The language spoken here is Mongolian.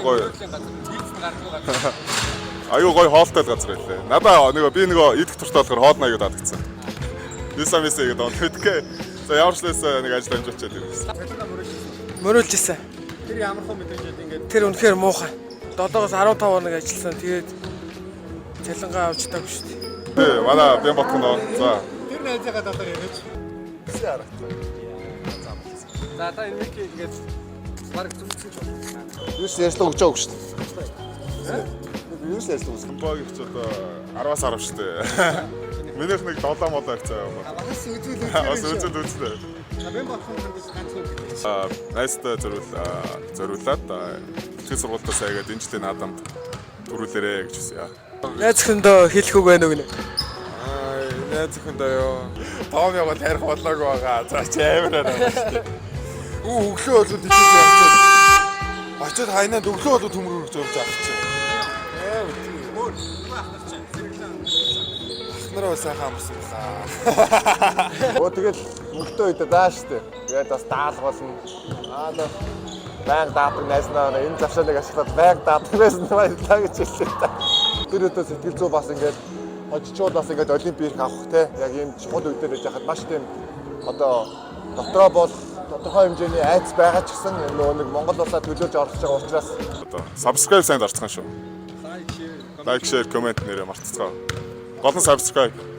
гоё. Аюу гоё хоолтой газар байлаа. Надаа би идэх туртай болохоор хоолно аяг даадагцсан. Бисамисээ гэдэг он мэдгээ. За ямар ч лээс нэг ажил амжуулчаад ирсэн. Мөрүүлж ирсэн. Тэр ямар хөө мэдээж ингээд Тэр үнэхээр муухай. 7-оос 15 хоног ажилласан. Тэгээд цалингаа авч таагүй шүү дээ. Тий, манай бям ботх нөө. За. тэр найзаагаа дотор яриач. Бисээ харагдсан. За та энэ мик ингээд баг зүгцсэн ч байна. Юу ч ярьслаа өгч байгаа шүү дээ. Юу ч ярьслаа өгсөн. Баг их ч одоо 10-аас 10 шүү дээ. Минийх нэг 7 мод авцаа юм байна. Бас үзүүлээ. Бас үзэл үзлээ. Бэн бодхон хэрэгс ганц үг гэдэг. Найстай зориулаад ихтгэл сургуультаас аягаад энэ жилийн наадамд төрүүлээрэ гэж хэлсэн яа. Найз зөвхөндөө хэлэх үг байна уу гинэ? Найз зөвхөндөө юу? Том явал харих болоогүй байгаа. За чи амар байна шүү дээ. Өглөө болоод ичиж явчихсан. Очоод хайнаад өглөө болоод төмөр өгч явж авах чинь. Ахнараа сайхан амарсан баха. Оо тэгэл мөнгөтэй үед даа шүү дээ. Тэгээд бас даалга болно. Аа баян даадаг найснаа энэ завшааныг ашиглаад баян даадаг байсан байлаа гэж хэлсэн та. Тэр өдөө сэтгэл зүй бас ингээд хожичууд бас ингээд олимпик авах те яг ийм чухал үед дээр яхад маш тийм одоо дотроо бол тодорхой хэмжээний айц байгаа ч гэсэн нөгөө нэг Монгол улсаа төлөөж оролцож байгаа учраас Одоо subscribe сайн дарцгаан шүү. Like, share, comment нэрээ мартцгаа. Гол нь subscribe.